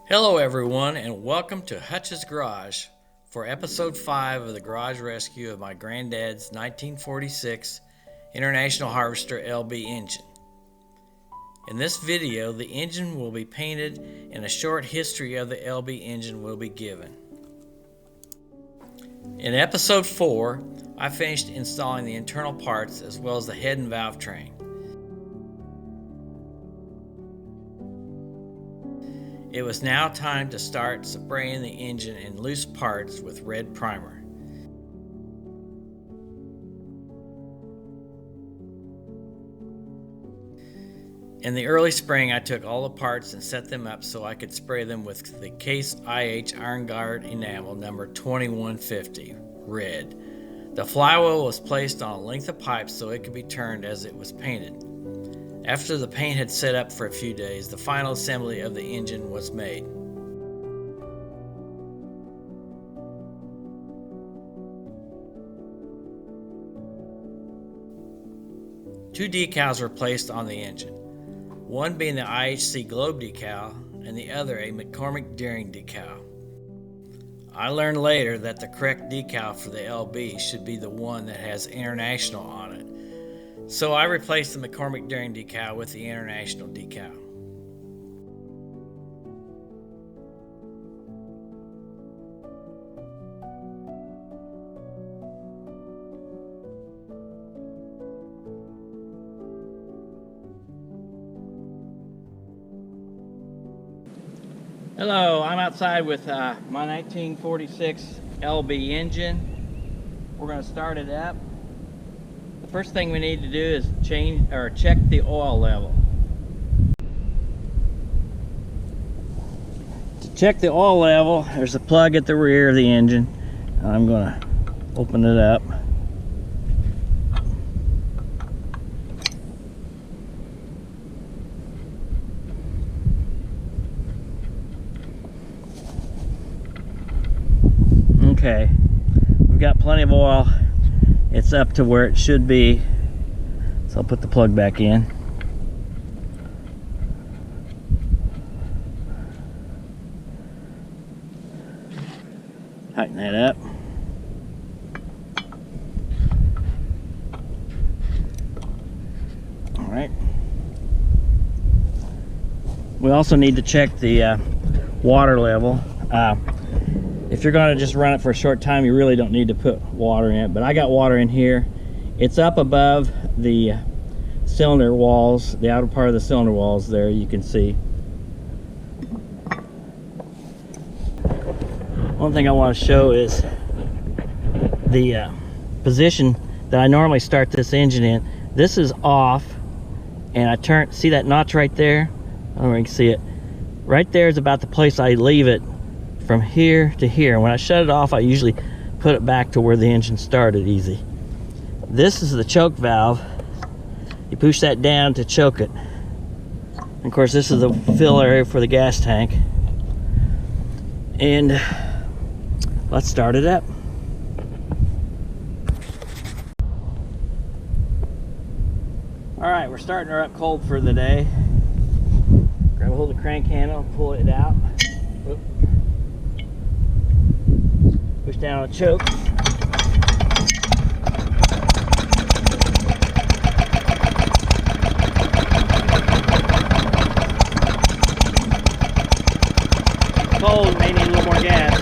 Hello everyone and welcome to Hutch's Garage for episode 5 of the garage rescue of my granddad's 1946 International Harvester LB engine. In this video, the engine will be painted and a short history of the LB engine will be given. In episode 4, I finished installing the internal parts as well as the head and valve train. It was now time to start spraying the engine in loose parts with red primer. In the early spring, I took all the parts and set them up so I could spray them with the Case IH Iron Guard enamel number 2150, red. The flywheel was placed on a length of pipe so it could be turned as it was painted. After the paint had set up for a few days, the final assembly of the engine was made. Two decals were placed on the engine, one being the IHC Globe decal and the other a McCormick Deering decal. I learned later that the correct decal for the LB should be the one that has International on it. So I replaced the McCormick Deering decal with the International decal. Hello, I'm outside with my 1946 LB engine. We're going to start it up. The first thing we need to do is check the oil level. To check the oil level, there's a plug at the rear of the engine. I'm going to open it up. Okay, we've got plenty of oil. It's up to where it should be, so I'll put the plug back in. Tighten that up. All right. We also need to check the water level. If you're going to just run it for a short time, you really don't need to put water in it, but I got water in here. It's up above the cylinder walls, the outer part of the cylinder walls there, you can see. One thing I want to show is the position that I normally start this engine in. This is off, and I turn, see that notch right there? I don't know if you can see it. Right there is about the place I leave it from here to here. When I shut it off, I usually put it back to where the engine started easy. This is the choke valve. You push that down to choke it. And of course, this is the fill area for the gas tank. And let's start it up. All right, we're starting her up cold for the day. Grab a hold of the crank handle, pull it out. Oop. Push down on the choke. Cold, may need a little more gas.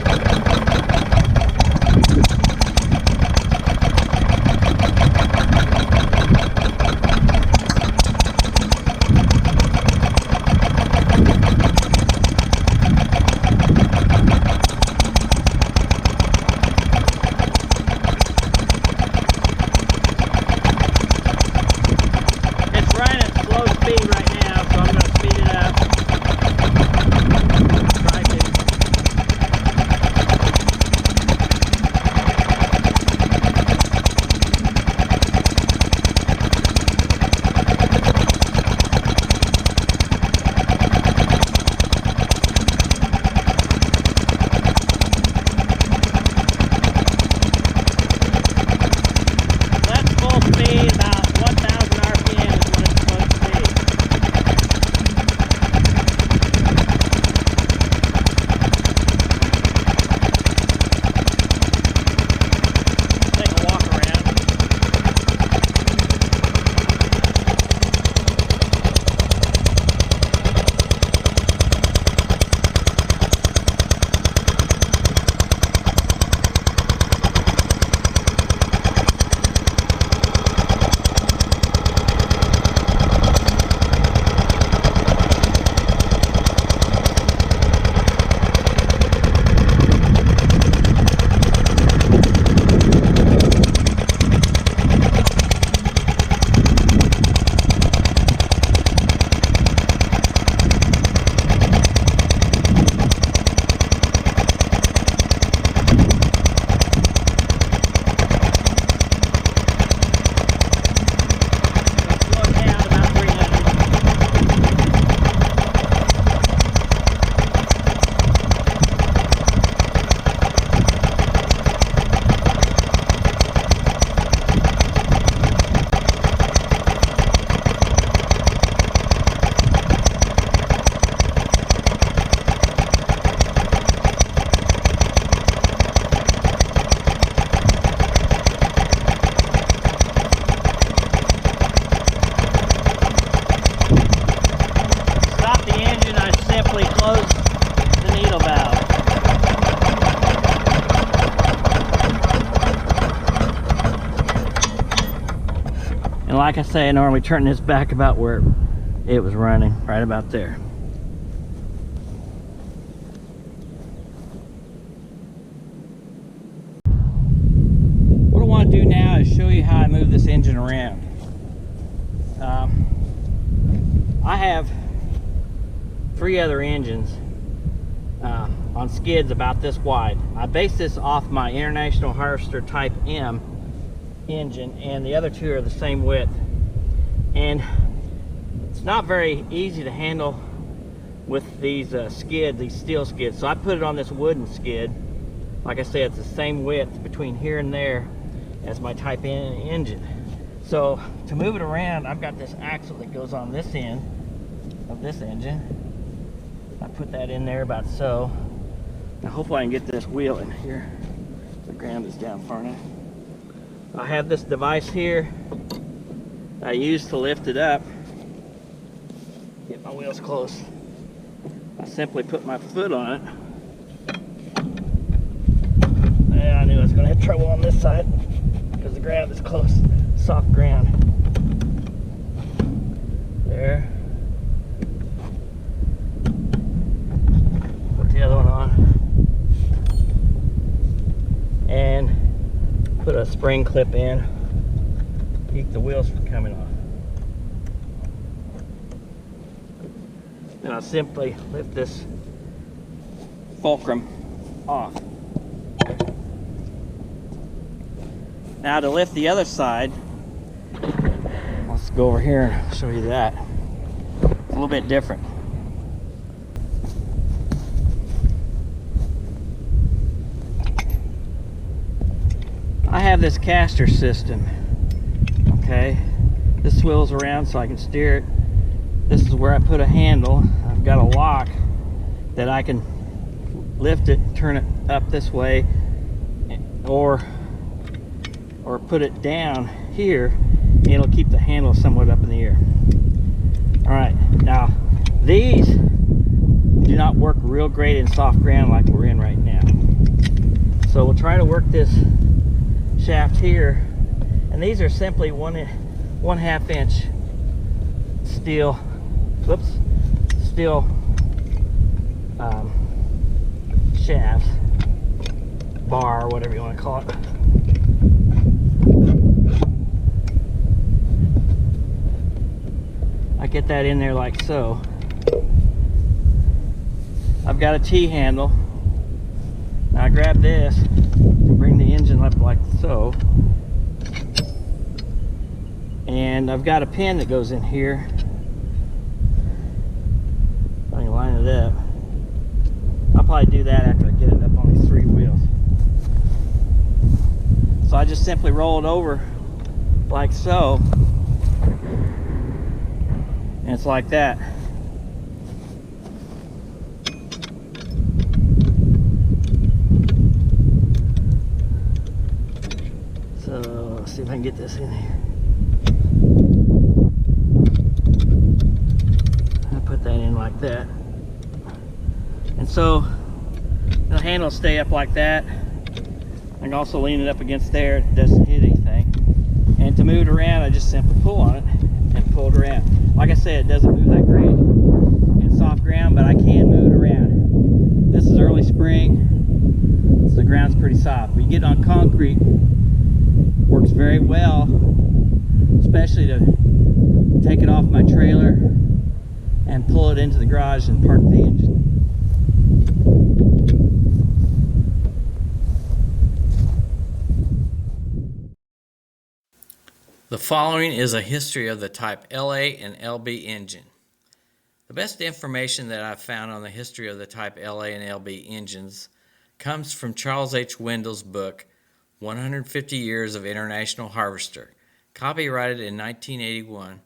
like I say, I normally turn this back about where it was running, right about there. What I want to do now is show you how I move this engine around. I have 3 other engines on skids about this wide. I base this off my International Harvester Type M engine, and the other 2 are the same width. And it's not very easy to handle with these skids, these steel skids. So I put it on this wooden skid. Like I said, it's the same width between here and there as my Type N engine. So to move it around, I've got this axle that goes on this end of this engine. I put that in there about so. Now hopefully I can get this wheel in here. The ground is down far enough. I have this device here I use to lift it up. Get my wheels close. I simply put my foot on it. Yeah, I knew I was going to have trouble on this side because the ground is close, soft ground. There. Put the other one on. And put a spring clip in. Keep the wheels from coming off. And I'll simply lift this fulcrum off. Now to lift the other side, let's go over here and show you that. It's a little bit different. I have this caster system, okay? This swivels around so I can steer it. This is where I put a handle. I've got a lock that I can lift it, turn it up this way, or put it down here, and it'll keep the handle somewhat up in the air. All right, now these do not work real great in soft ground like we're in right now. So we'll try to work this shaft here, and these are simply 1/2 inch steel, steel shafts, bar, whatever you want to call it. I get that in there like so. I've got a T-handle. Now I grab this and bring the engine up like so. And I've got a pin that goes in here. I can line it up. I'll probably do that after I get it up on these 3 wheels. So I just simply roll it over like so. And it's like that. So let's see if I can get this in here. I'll put that in like that. And so the handle will stay up like that. I can also lean it up against there. It doesn't hit anything. And to move it around, I just simply pull on it and pull it around. Like I said, it doesn't move that great in soft ground, but I can move it around. This is early spring, so the ground's pretty soft. When you get on concrete, it works very well, especially to take it off my trailer and pull it into the garage and park the engine. The following is a history of the Type LA and LB engine. The best information that I've found on the history of the Type LA and LB engines comes from Charles H. Wendell's book, 150 Years of International Harvester, copyrighted in 1981,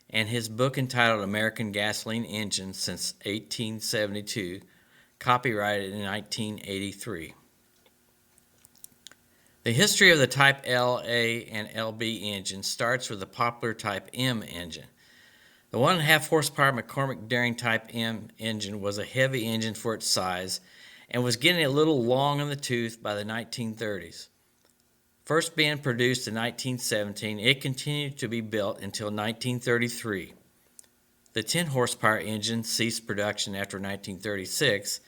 and his book entitled American Gasoline Engines since 1872, copyrighted in 1983. The history of the Type LA and LB engine starts with the popular Type M engine. The 1.5 horsepower McCormick Daring Type M engine was a heavy engine for its size and was getting a little long in the tooth by the 1930s. First being produced in 1917, it continued to be built until 1933. The 10 horsepower engine ceased production after 1936,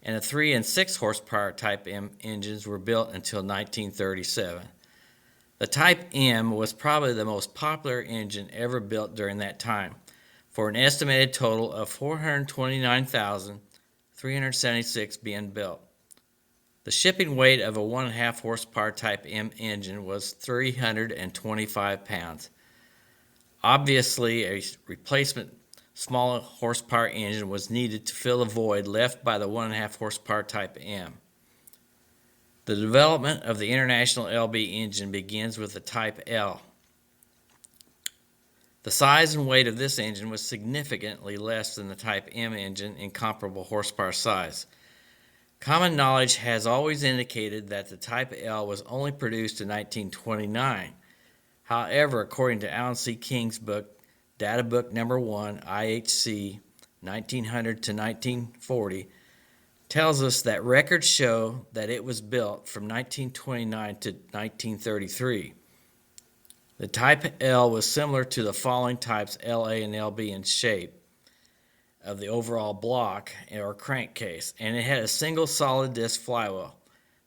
and the 3 and 6 horsepower Type M engines were built until 1937. The Type M was probably the most popular engine ever built during that time, for an estimated total of 429,376 being built. The shipping weight of a 1.5 horsepower Type M engine was 325 pounds. Obviously, a replacement smaller horsepower engine was needed to fill the void left by the 1.5 horsepower Type M. The development of the International LB engine begins with the Type L. The size and weight of this engine was significantly less than the Type M engine in comparable horsepower size. Common knowledge has always indicated that the Type L was only produced in 1929. However, according to Alan C. King's book, Data Book Number 1, IHC 1900 to 1940, tells us that records show that it was built from 1929 to 1933. The Type L was similar to the following types LA and LB in shape of the overall block or crankcase, and it had a single solid disc flywheel.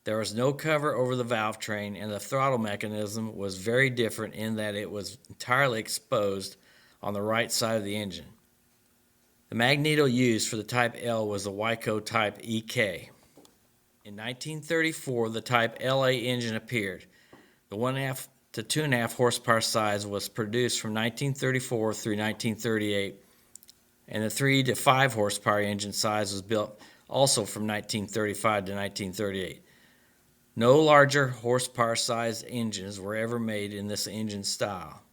There was no cover over the valve train, and the throttle mechanism was very different in that it was entirely exposed on the right side of the engine. The magneto used for the Type L was the Wyco Type EK. In 1934, the Type LA engine appeared. The 1.5 to 2.5 horsepower size was produced from 1934 through 1938, and the 3 to 5 horsepower engine size was built also from 1935 to 1938. No larger horsepower size engines were ever made in this engine style.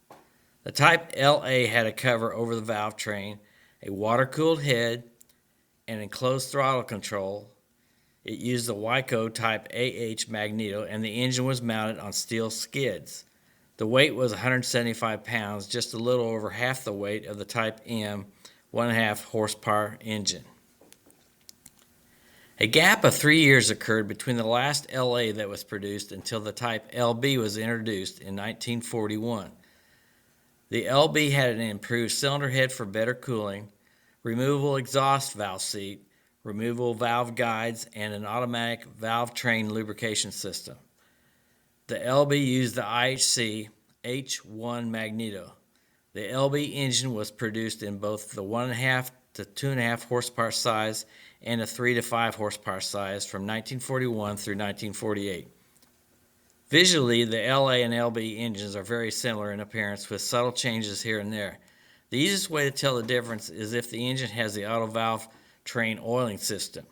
The Type LA had a cover over the valve train, a water-cooled head, and enclosed throttle control. It used the Wyco Type AH magneto, and the engine was mounted on steel skids. The weight was 175 pounds, just a little over half the weight of the Type M 1.5 horsepower engine. A gap of 3 years occurred between the last LA that was produced until the Type LB was introduced in 1941. The LB had an improved cylinder head for better cooling, removable exhaust valve seat, removable valve guides, and an automatic valve train lubrication system. The LB used the IHC H1 magneto. The LB engine was produced in both the 1.5 to 2.5 horsepower size and a 3 to 5 horsepower size from 1941 through 1948. Visually, the LA and LB engines are very similar in appearance with subtle changes here and there. The easiest way to tell the difference is if the engine has the auto valve train oiling system.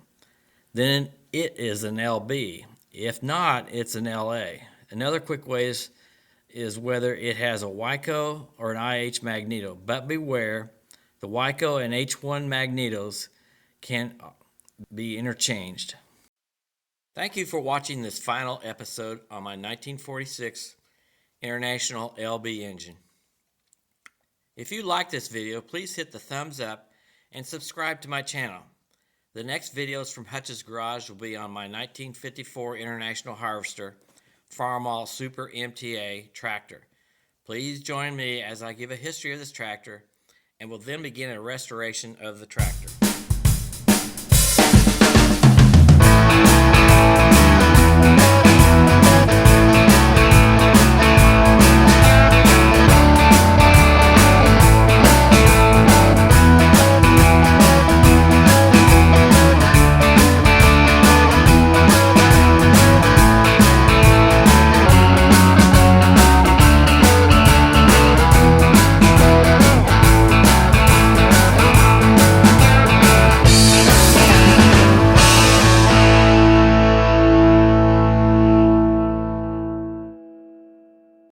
Then it is an LB. If not, it's an LA. Another quick way is whether it has a Wyco or an IH magneto, but beware, the Wyco and H1 magnetos can be interchanged. Thank you for watching this final episode on my 1946 International LB engine. If you like this video, please hit the thumbs up and subscribe to my channel. The next videos from Hutch's Garage will be on my 1954 International Harvester Farmall Super MTA tractor. Please join me as I give a history of this tractor and will then begin a restoration of the tractor.